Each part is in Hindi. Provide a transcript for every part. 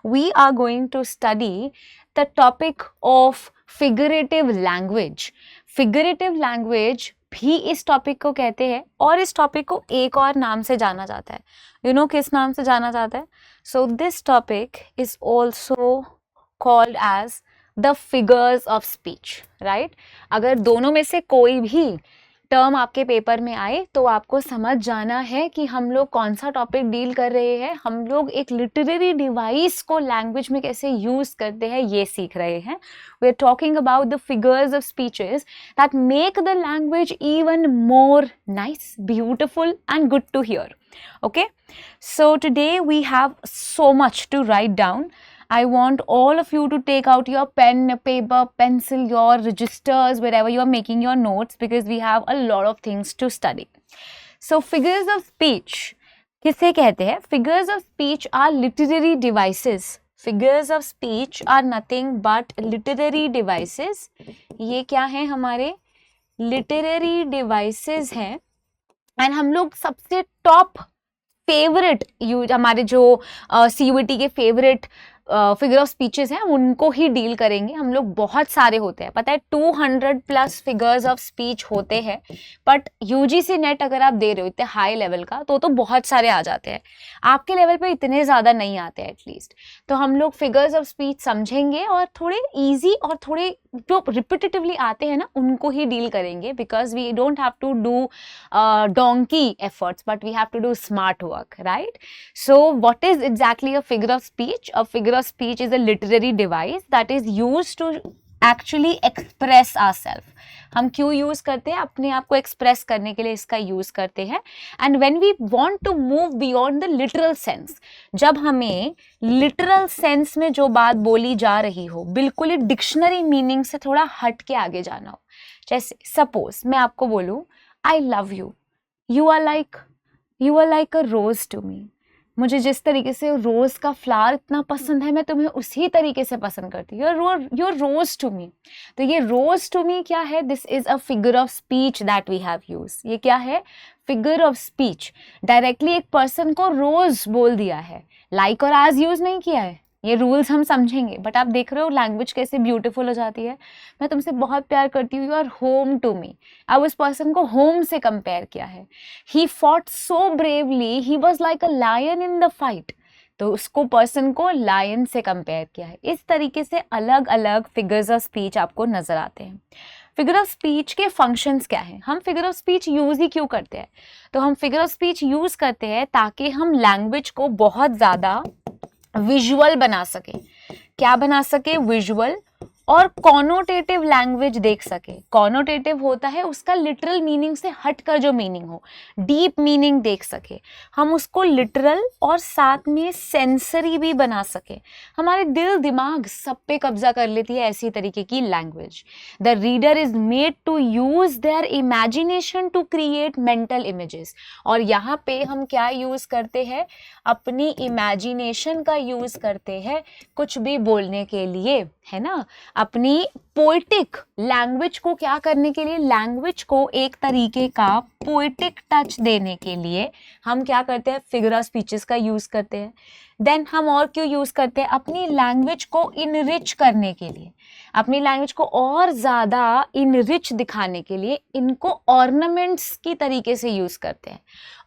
we are going to study the topic of figurative language. Figurative language भी इस टॉपिक को कहते हैं और इस टॉपिक को एक और नाम से जाना जाता है. You know किस नाम से जाना जाता है? So this topic is also called as the figures of speech, right? अगर दोनों में से कोई भी टर्म आपके पेपर में आए तो आपको समझ जाना है कि हम लोग कौन सा टॉपिक डील कर रहे हैं. हम लोग एक लिटरेरी डिवाइस को लैंग्वेज में कैसे यूज करते हैं ये सीख रहे हैं. We are talking about the figures of speeches that make the language even more nice, beautiful and good to hear. Okay, so today we have so much to write down. I want all of you to take out your pen, paper, pencil, your registers, wherever you are making your notes, because we have a lot of things to study. So figures of speech किसे कहते हैं? Figures of speech are literary devices. Figures of speech are nothing but literary devices. ये क्या है? हमारे literary devices हैं. एंड हम लोग सबसे टॉप फेवरेट यूज हमारे जो CUET के फेवरेट फिगर ऑफ स्पीचेस हैं उनको ही डील करेंगे. हम लोग बहुत सारे होते हैं, पता है 200 प्लस फिगर्स ऑफ स्पीच होते हैं, बट UGC नेट अगर आप दे रहे हो इतने हाई लेवल का तो बहुत सारे आ जाते हैं. आपके लेवल पे इतने ज़्यादा नहीं आते एटलीस्ट. तो हम लोग फिगर्स ऑफ स्पीच समझेंगे और थोड़े ईजी और थोड़े जो रिपीटेटिवली आते हैं ना उनको ही डील करेंगे, because we don't have to do donkey efforts but we have to do smart work, right? So what is exactly a figure of speech? A figure of speech is a literary device that is used to actually express ourselves. हम क्यों यूज करते हैं? अपने आप को एक्सप्रेस करने के लिए इसका यूज करते हैं. And when we want to move beyond the literal sense, जब हमें लिटरल सेंस में जो बात बोली जा रही हो बिल्कुल ही डिक्शनरी मीनिंग से थोड़ा हट के आगे जाना हो. जैसे सपोज मैं आपको बोलूं I love you, you are like a rose to me. मुझे जिस तरीके से रोज़ का फ्लावर इतना पसंद है मैं तुम्हें उसी तरीके से पसंद करती हूँ. Your rose to me. तो ये रोज़ टू मी क्या है? This is a figure of speech that we have use. ये क्या है? Figure of speech. डायरेक्टली एक पर्सन को रोज़ बोल दिया है, लाइक और आज यूज़ नहीं किया है. ये रूल्स हम समझेंगे, बट आप देख रहे हो लैंग्वेज कैसे ब्यूटीफुल हो जाती है. मैं तुमसे बहुत प्यार करती हूँ, you are home to me. अब उस पर्सन को होम से कंपेयर किया है. He fought so bravely, he was like a lion in the fight. तो उसको पर्सन को लायन से कंपेयर किया है. इस तरीके से अलग अलग फिगर्स ऑफ स्पीच आपको नजर आते हैं. फिगर ऑफ स्पीच के फंक्शंस क्या हैं? हम फिगर ऑफ स्पीच यूज ही क्यों करते हैं? तो हम फिगर ऑफ स्पीच यूज करते हैं ताकि हम लैंग्वेज को बहुत ज़्यादा विजुअल बना सके. क्या बना सके? विजुअल. और कॉनोटेटिव लैंग्वेज देख सके. कॉनोटेटिव होता है उसका लिटरल मीनिंग से हटकर जो मीनिंग हो, डीप मीनिंग देख सके. हम उसको लिटरल और साथ में सेंसरी भी बना सके. हमारे दिल दिमाग सब पे कब्जा कर लेती है ऐसी तरीके की language. The reader is made to use their imagination to create mental images. और यहाँ पे हम क्या यूज करते हैं? अपनी इमेजिनेशन का यूज करते हैं कुछ भी बोलने के लिए, है ना. अपनी पोएटिक लैंग्वेज को क्या करने के लिए? लैंग्वेज को एक तरीके का पोएटिक टच देने के लिए हम क्या करते हैं? फिगर ऑफ स्पीचेस का यूज करते हैं. देन हम और क्यों यूज करते हैं? अपनी लैंग्वेज को इनरिच करने के लिए. अपनी लैंग्वेज को और ज़्यादा इनरिच दिखाने के लिए इनको ऑर्नामेंट्स की तरीके से यूज करते हैं.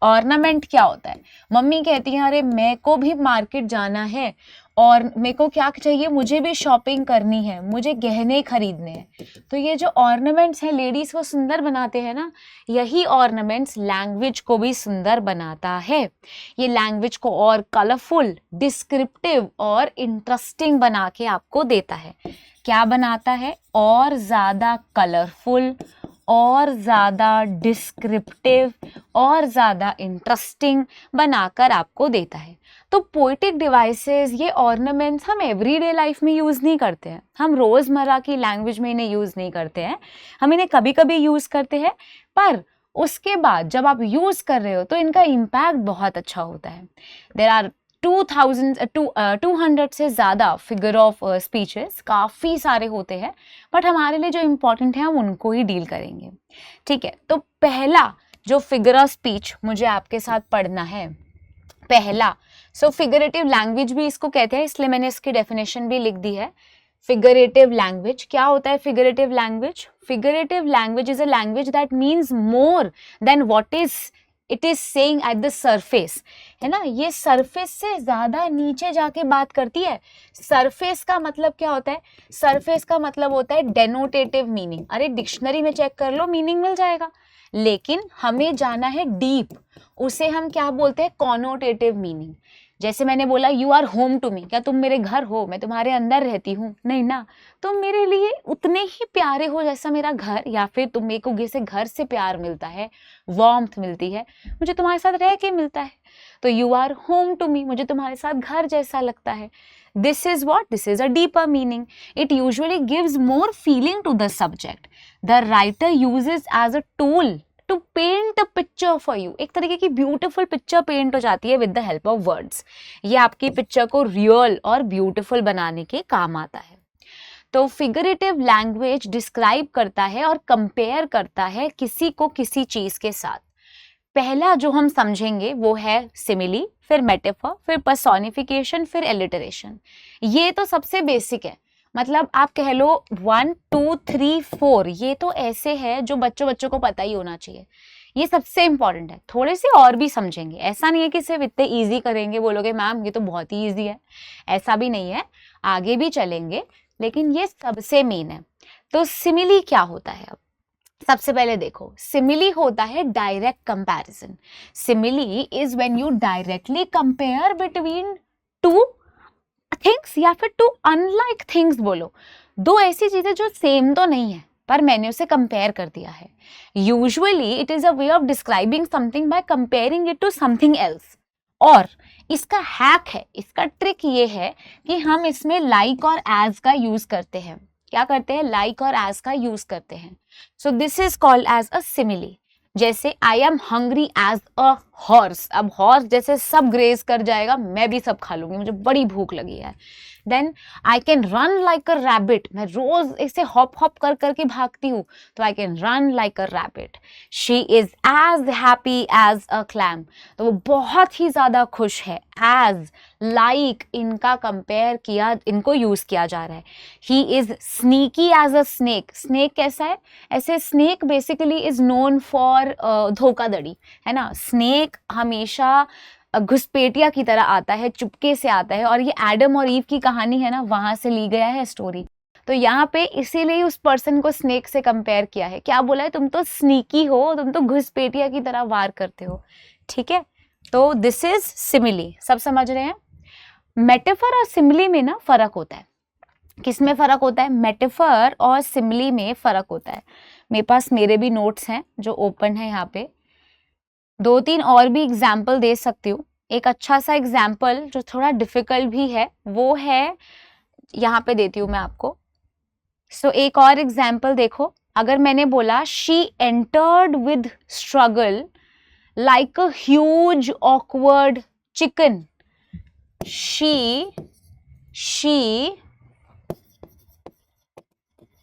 ऑर्नामेंट क्या होता है? मम्मी कहती हैं अरे मेरे को भी मार्केट जाना है और मेरे को क्या चाहिए? मुझे भी शॉपिंग करनी है, मुझे गहने खरीदने हैं. तो ये जो ऑर्नामेंट्स हैं लेडीज को सुंदर बनाते हैं ना, यही ऑर्नामेंट्स लैंग्वेज को भी सुंदर बनाता है. ये लैंग्वेज को और कलरफुल, डिस्क्रिप्टिव और इंटरेस्टिंग बना के आपको देता है. क्या बनाता है? और ज़्यादा कलरफुल, और ज़्यादा डिस्क्रिप्टिव और ज़्यादा इंटरेस्टिंग बनाकर आपको देता है. तो पोएटिक डिवाइसेस, ये ऑर्नामेंट्स हम एवरीडे लाइफ में यूज़ नहीं करते हैं. हम रोज़मर्रा की लैंग्वेज में इन्हें यूज़ नहीं करते हैं. हम इन्हें कभी कभी यूज़ करते हैं, पर उसके बाद जब आप यूज़ कर रहे हो तो इनका इम्पैक्ट बहुत अच्छा होता है. देयर आर 200 से ज़्यादा फिगर ऑफ स्पीचेस, काफ़ी सारे होते हैं, बट हमारे लिए जो इम्पोर्टेंट है हम उनको ही डील करेंगे. ठीक है, तो पहला जो फिगर ऑफ स्पीच मुझे आपके साथ पढ़ना है, पहला सो फिगरेटिव लैंग्वेज भी इसको कहते हैं, इसलिए मैंने इसकी डेफिनेशन भी लिख दी है। फिगरेटिव लैंग्वेज क्या होता है? Figurative language, figurative language is a language that means more than what is it is saying at the surface, है ना। ये सरफेस से ज्यादा नीचे जाके बात करती है। सरफेस का मतलब क्या होता है? सरफेस का मतलब होता है डेनोटेटिव मीनिंग। अरे डिक्शनरी में चेक कर लो, मीनिंग मिल जाएगा। लेकिन हमें जाना है डीप, उसे हम क्या बोलते हैं? Connotative meaning. जैसे मैंने बोला you are home to me, क्या तुम मेरे घर हो? मैं तुम्हारे अंदर रहती हूँ? नहीं ना, तुम मेरे लिए उतने ही प्यारे हो जैसा मेरा घर, या फिर तुम मेरे को जैसे घर से प्यार मिलता है, वार्मथ मिलती है, मुझे तुम्हारे साथ रह के मिलता है। तो you are home to me, मुझे तुम्हारे साथ घर जैसा लगता है। This is what? This is a deeper meaning. It usually gives more feeling to the subject. The writer uses as a tool to paint a picture for you. एक तरीके की ब्यूटीफुल पिक्चर पेंट हो जाती है with the help of words. ये आपकी पिक्चर को रियल और ब्यूटीफुल बनाने के काम आता है। तो फिगरेटिव लैंग्वेज डिस्क्राइब करता है और कंपेयर करता है किसी को किसी चीज के साथ। पहला जो हम समझेंगे वो है सिमिली, फिर मेटाफर, फिर पर्सोनिफिकेशन, फिर एलिटरेशन। ये तो सबसे बेसिक है, मतलब आप कह लो 1 2 3 4, ये तो ऐसे है जो बच्चों को पता ही होना चाहिए। ये सबसे इंपॉर्टेंट है। थोड़े से और भी समझेंगे, ऐसा नहीं है कि सिर्फ इतने इजी करेंगे, बोलोगे मैम ये तो बहुत ही इजी है, ऐसा भी नहीं है, आगे भी चलेंगे, लेकिन ये सबसे मेन है। तो सिमिली क्या होता है? अब सबसे पहले देखो, सिमिली होता है direct comparison. Simile is when you directly compare between two things या फिर टू अनलाइक थिंग्स। बोलो दो ऐसी चीजें जो सेम तो नहीं है, पर मैंने उसे कंपेयर कर दिया है। Usually it is a way of describing something by comparing it to something else. और इसका हैक है, इसका ट्रिक ये है कि हम इसमें लाइक और एज का यूज करते हैं। क्या करते हैं? लाइक और एज का यूज करते हैं। So this is called as a simile. जैसे I am hungry as a horse. अब हॉर्स जैसे सब ग्रेज कर जाएगा, मैं भी सब खा लूंगी, मुझे बड़ी भूख लगी है। Then I can run like a rabbit. मैं रोज ऐसे हॉप हॉप कर करके भागती हूँ, तो I can run like a rabbit. She is as happy as a clam. तो वो बहुत ही ज्यादा खुश है। एज, लाइक, इनका कंपेयर किया, इनको यूज किया जा रहा है। He is sneaky as a snake. Snake कैसा है? ऐसे snake basically is known for धोखाधड़ी, है ना। स्नेक हमेशा घुसपेटिया की तरह आता है, चुपके से आता है, और ये एडम और ईव की कहानी है ना, वहां से ली गया है स्टोरी। तो यहाँ पे इसीलिए उस पर्सन को स्नेक से कंपेयर किया है। क्या बोला है? तुम तो स्नीकी हो, तुम तो घुसपेटिया की तरह वार करते हो। ठीक है, तो दिस इज सिमिली। सब समझ रहे हैं? मेटाफर और सिमिली में ना फर्क होता है। किसमें फर्क होता है? मेटाफर और सिमिली में फर्क होता है। मेरे पास मेरे भी नोट्स हैं जो ओपन है यहाँ पे, 2-3 और भी एग्जाम्पल दे सकती हूँ। एक अच्छा सा एग्जाम्पल जो थोड़ा डिफिकल्ट भी है वो है, यहाँ पे देती हूँ मैं आपको। सो एक और एग्जाम्पल देखो, अगर मैंने बोला she entered with struggle like a huge awkward chicken. She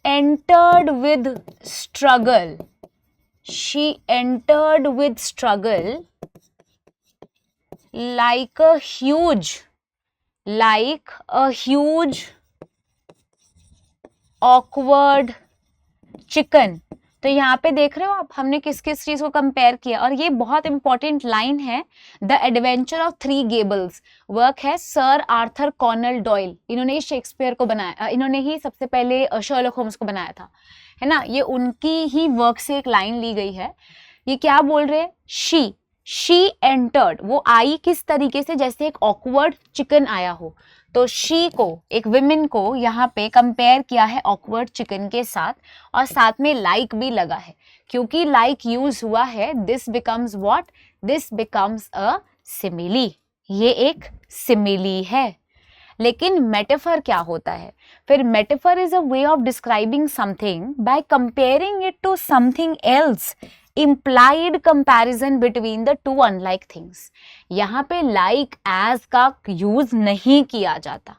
entered with struggle. She entered with struggle like a huge awkward chicken. तो यहाँ पे देख रहे हो आप, हमने किस किस चीज को कंपेयर किया। और ये बहुत इंपॉर्टेंट लाइन है, the adventure of 3 Gables. Work है सर आर्थर कॉनल डॉयल। इन्होंने ही शेक्सपियर को बनाया, इन्होंने ही सबसे पहले शर्लॉक होम्स को बनाया था, है ना। ये उनकी ही वर्क से एक लाइन ली गई है। ये क्या बोल रहे हैं? शी एंटर्ड, वो आई किस तरीके से? जैसे एक ऑकवर्ड चिकन आया हो। तो शी को, एक विमेन को यहाँ पे कंपेयर किया है ऑकवर्ड चिकन के साथ, और साथ में लाइक भी लगा है। क्योंकि लाइक यूज हुआ है, this becomes what? This becomes a simile. ये एक सिमिली है। लेकिन मेटाफर क्या होता है? फिर metaphor is a way of describing something by comparing it to something else. implied comparison between the two unlike things. यहाँ पे like as का यूज नहीं किया जाता।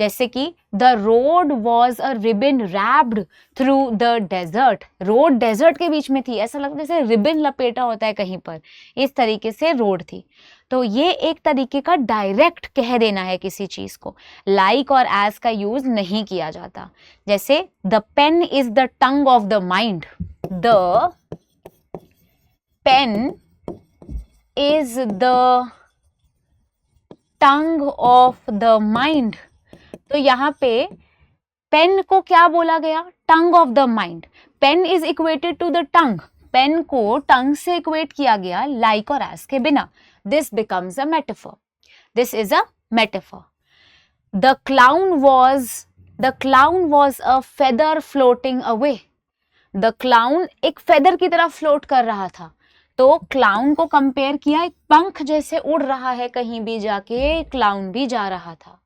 जैसे कि the road was a ribbon wrapped through the desert, road desert के बीच में थी, ऐसा लगता है जैसे रिबन लपेटा होता है कहीं पर, इस तरीके से रोड थी। तो ये एक तरीके का डायरेक्ट कह देना है किसी चीज को, लाइक और एज का यूज नहीं किया जाता। जैसे the pen is the tongue of the mind, the pen is the tongue of the mind. तो यहाँ पे पेन को क्या बोला गया, tongue of the mind. Pen is equated to the tongue, pen को टंग से इक्वेट किया गया लाइक और एज के बिना। This becomes a metaphor, this is a metaphor. The clown was a feather floating away, the clown एक फेदर की तरह फ्लोट कर रहा था, तो क्लाउन को कंपेयर किया, एक पंख जैसे उड़ रहा है कहीं भी जाके, क्लाउन भी जा रहा था।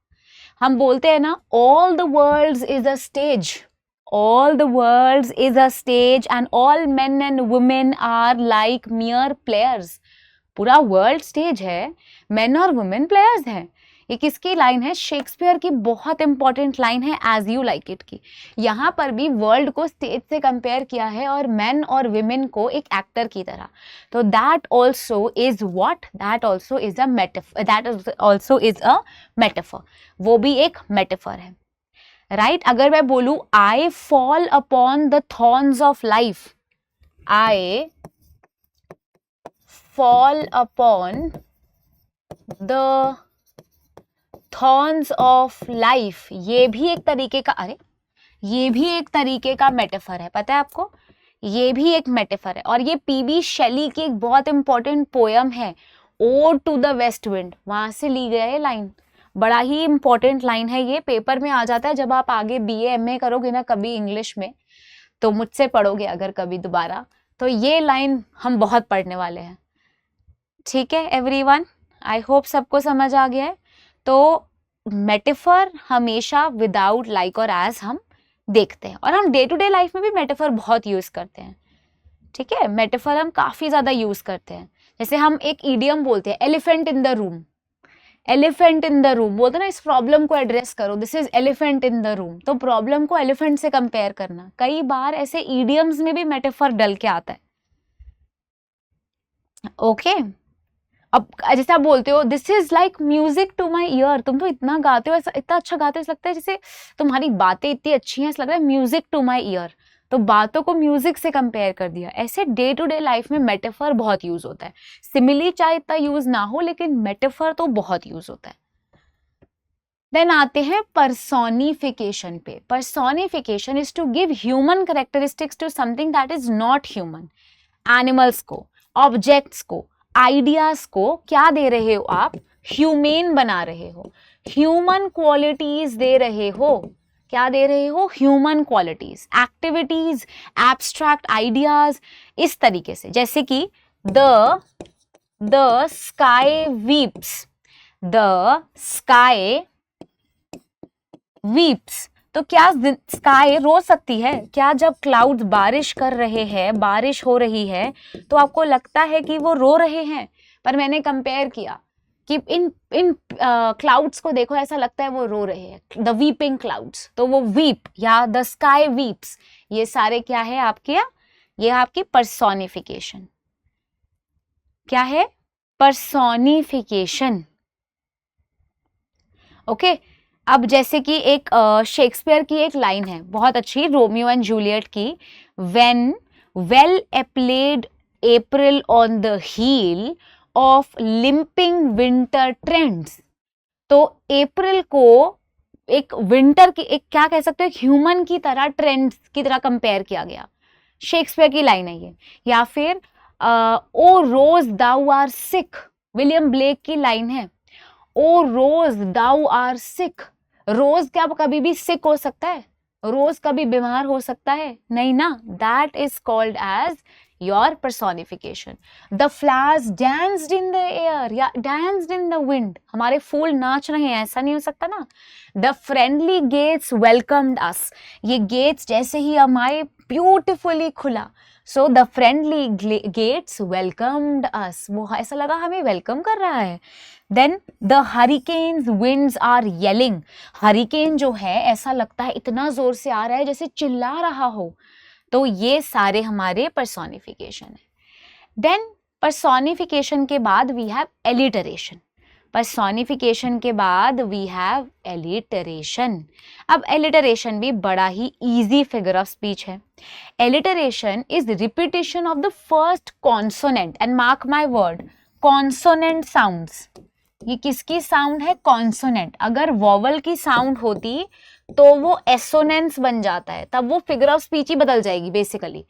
हम बोलते हैं ना, all the world is a stage, all the world is a stage and all men and women are like mere players. पूरा वर्ल्ड स्टेज है, मेन और वुमेन प्लेयर्स हैं। ये किसकी लाइन है, शेक्सपियर की बहुत इंपॉर्टेंट लाइन है एज यू लाइक इट की। यहाँ पर भी वर्ल्ड को स्टेज से कंपेयर किया है और मेन और विमेन को एक एक्टर की तरह। तो that also is what, that also is a metaphor, that also is a metaphor, वो भी एक मेटाफर है, राइट। अगर मैं बोलूं I fall upon the thorns of life, I fall upon the thorns of life, ये भी एक तरीके का, अरे ये भी एक तरीके का मेटाफर है, पता है आपको, ये भी एक मेटाफर है। और ये पीबी शेली की एक बहुत इंपॉर्टेंट पोयम है, ode to the west wind, वहां से ली गई है लाइन। बड़ा ही इंपॉर्टेंट लाइन है ये, पेपर में आ जाता है जब आप आगे बीए एमए करोगे ना कभी इंग्लिश में, तो मुझसे पढ़ोगे अगर कभी दोबारा, तो ये लाइन हम बहुत पढ़ने वाले हैं। ठीक है एवरीवन, आई होप सबको समझ आ गया है। तो मेटाफर हमेशा विदाउट लाइक और एज हम देखते हैं, और हम डे टू डे लाइफ में भी मेटाफर बहुत यूज करते हैं। ठीक है, मेटाफर हम काफी ज्यादा यूज करते हैं। जैसे हम एक इडियम बोलते हैं, elephant in the room, elephant in the room बोलते ना, इस प्रॉब्लम को एड्रेस करो, this is elephant in the room. तो प्रॉब्लम को एलिफेंट से कंपेयर करना, कई बार ऐसे इडियम्स में भी मेटाफर डल के आता है। ओके अब जैसे आप बोलते हो this is like music to my ear, तुम तो इतना गाते हो, इतना अच्छा गाते हो, ऐसा लगता है जैसे तुम्हारी बातें इतनी अच्छी हैं, ऐसा लग रहा है म्यूजिक टू माई ईयर। तो बातों को म्यूजिक से कंपेयर कर दिया। ऐसे डे टू डे लाइफ में मेटाफर बहुत यूज होता है। सिमिली चाहे इतना यूज ना हो, लेकिन मेटाफर तो बहुत यूज होता है। देन आते हैं पर्सोनिफिकेशन पे। Personification is to give human characteristics to something that is not human. Animals को, ऑब्जेक्ट्स को, आइडियाज को क्या दे रहे हो आप, ह्यूमेन बना रहे हो, ह्यूमन क्वालिटीज दे रहे हो। क्या दे रहे हो, human qualities, activities, abstract ideas, इस तरीके से। जैसे कि the sky weeps, the sky weeps. तो क्या स्काई रो सकती है क्या? जब क्लाउड्स बारिश कर रहे हैं, बारिश हो रही है, तो आपको लगता है कि वो रो रहे हैं, पर मैंने कंपेयर किया कि इन क्लाउड्स को देखो, ऐसा लगता है वो रो रहे हैं, द वीपिंग क्लाउड्स। तो वो वीप या द स्काई वीप्स, ये सारे क्या है आपके, ये आपकी पर्सोनिफिकेशन। क्या है? पर्सोनिफिकेशन। ओके अब जैसे कि एक शेक्सपियर की एक लाइन है बहुत अच्छी, रोमियो एंड जूलियट की, when well apparelled April on the heel of limping winter treads. तो अप्रैल को एक विंटर की, एक क्या कह सकते हो, ह्यूमन की तरह, ट्रेंड्स की तरह कंपेयर किया गया। शेक्सपियर की लाइन है ये। या फिर ओ रोज thou are sick, William Blake की लाइन है, ओ रोज दाउ आर सिक। रोज क्या कभी भी सिक हो सकता है? रोज कभी बीमार हो सकता है? नहीं ना। That is called as your personification. The flowers danced in the air या डांस्ड इन द विंड, हमारे फूल नाच रहे हैं, ऐसा नहीं हो सकता ना। The friendly gates welcomed us, ये गेट्स जैसे ही हम आए ब्यूटिफुली खुला, so the friendly gates welcomed us, वो ऐसा लगा हमें वेलकम कर रहा है. Then the hurricane's winds are yelling, hurricane जो है ऐसा लगता है इतना जोर से आ रहा है जैसे चिल्ला रहा हो. तो ये सारे हमारे पर्सोनिफिकेशन है. देन पर्सोनिफिकेशन के बाद वी हैव एलिटरेशन. पर्सोनिफिकेशन के बाद वी हैव एलिटरेशन. अब एलिटरेशन भी बड़ा ही इजी फिगर ऑफ स्पीच है. Alliteration is repetition of the first consonant, and mark my word, consonant sounds. ये किसकी साउंड है? कॉन्सोनेंट. अगर वॉवल की साउंड होती तो वो एसोनेंस बन जाता है, तब वो फिगर ऑफ स्पीच ही बदल जाएगी बेसिकली.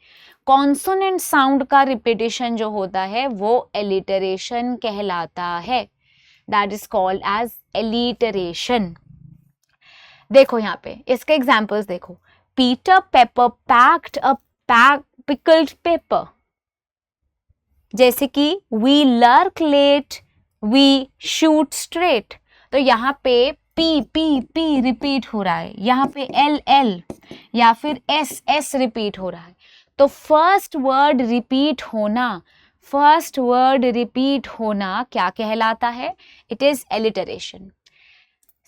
कॉन्सोनेंट साउंड का रिपीटिशन जो होता है वो एलिटरेशन कहलाता है. That is called as alliteration. देखो यहाँ पे इसके एग्जाम्पल्स देखो. Peter pepper packed a pickled pepper, जैसे कि we lurk late we shoot straight. तो यहाँ पे पी पी पी रिपीट हो रहा है, यहाँ पे एल एल या फिर एस एस रिपीट हो रहा है. तो फर्स्ट वर्ड रिपीट होना क्या कहलाता है? It is alliteration.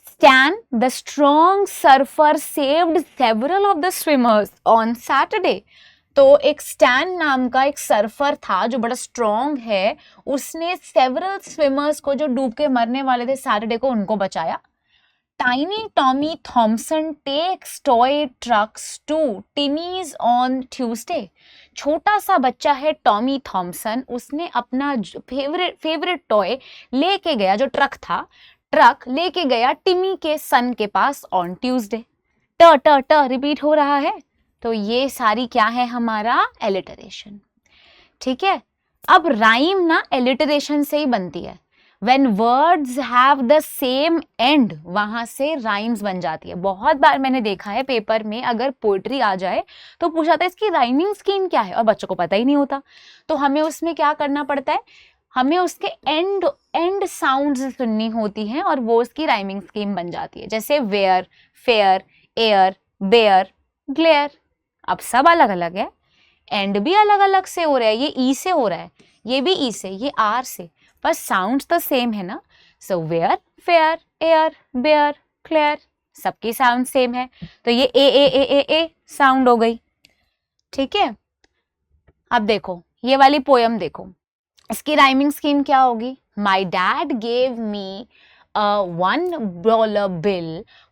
Stand the strong surfer saved several of the swimmers on Saturday. तो एक स्टैन नाम का एक सर्फर था जो बड़ा स्ट्रॉन्ग है, उसने सेवरल स्विमर्स को जो डूब के मरने वाले थे सैटरडे को, उनको बचाया. Tiny Tommy Thomson takes toy trucks to Timmy's on Tuesday. छोटा सा बच्चा है टॉमी थॉम्सन, उसने अपना फेवरेट टॉय लेके गया, जो ट्रक लेके गया टिमी के सन के पास ऑन ट्यूसडे. ट ट ट रिपीट हो रहा है. तो ये सारी क्या है? हमारा एलिटरेशन. ठीक है. अब राइम ना एलिटरेशन से ही बनती है. When words have the same end, वहां से राइम्स बन जाती है. बहुत बार मैंने देखा है पेपर में अगर पोएट्री आ जाए तो पूछा था इसकी राइमिंग स्कीम क्या है, और बच्चों को पता ही नहीं होता. तो हमें उसमें क्या करना पड़ता है? हमें उसके एंड साउंड्स सुननी होती हैं और वो उसकी राइमिंग स्कीम बन जाती है. जैसे where, fair, air, bear, glare. अब सब अलग अलग है, एंड भी अलग अलग से हो रहा है. ये ई से हो रहा है, ये भी ई से, ये आर से, पर साउंड्स तो सेम है ना. So where, fair, air, bear, clear, सबकी साउंड सेम है. तो ये ए साउंड हो गई. ठीक है. अब देखो ये वाली पोयम देखो, इसकी राइमिंग स्कीम क्या होगी? My dad gave me $1 bill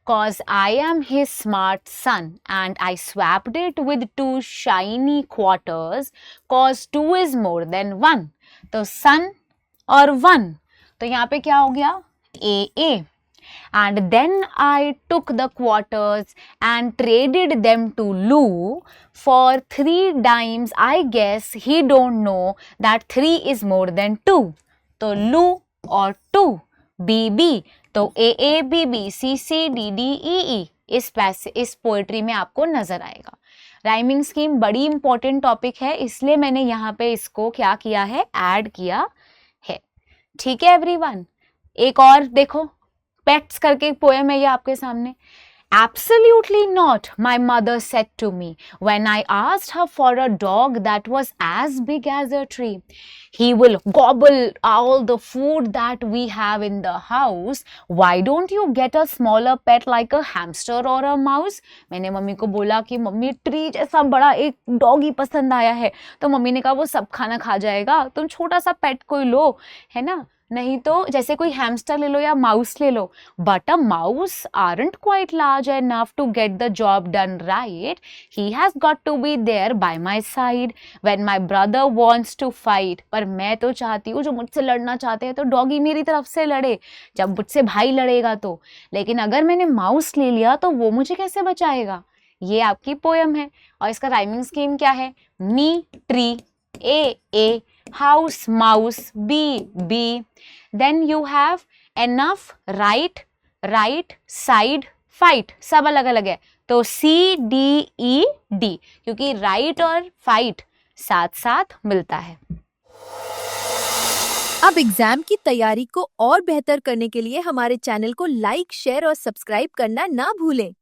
cause I am his smart son and I swapped it with 2 shiny quarters cause 2 is more than 1. तो son और 1, तो यहाँ पे क्या हो गया? A. And then I took the quarters and traded them to Lou for 3 dimes. I guess he don't know that 3 is more than 2. तो Lou और 2, B. तो A, B, C, D, E. इस पोएट्री में आपको नजर आएगा. राइमिंग स्कीम बड़ी इंपॉर्टेंट टॉपिक है, इसलिए मैंने यहाँ पे इसको क्या किया है? ऐड किया है. ठीक है एवरीवन. एक और देखो, पेट्स करके एक पोएम है ये आपके सामने. Absolutely not, my mother said to me when I asked her for a dog that was as big as a tree. He will gobble all the food that we have in the house. Why don't you get a smaller pet like a hamster or a mouse? मैंने मम्मी को बोला कि मम्मी ट्री जैसा बड़ा एक डॉगी पसंद आया है. तो मम्मी ने कहा वो सब खाना खा जाएगा, तुम छोटा सा पेट कोई लो, है ना. नहीं तो जैसे कोई हैमस्टर ले लो या माउस ले लो. But a mouse aren't quite large enough to get the job done right. He has got to be there by my side when my brother wants to fight. पर मैं तो चाहती हूँ जो मुझसे लड़ना चाहते हैं तो डॉगी मेरी तरफ से लड़े, जब मुझसे भाई लड़ेगा तो. लेकिन अगर मैंने माउस ले लिया तो वो मुझे कैसे बचाएगा? ये आपकी पोयम है और इसका राइमिंग स्कीम क्या है? मी tree, A, house, mouse, B. Then you have enough, right, side, fight. सब अलग अलग है. तो C, D, क्योंकि right और fight साथ साथ मिलता है. अब एग्जाम की तैयारी को और बेहतर करने के लिए हमारे चैनल को लाइक, शेयर और सब्सक्राइब करना ना भूलें.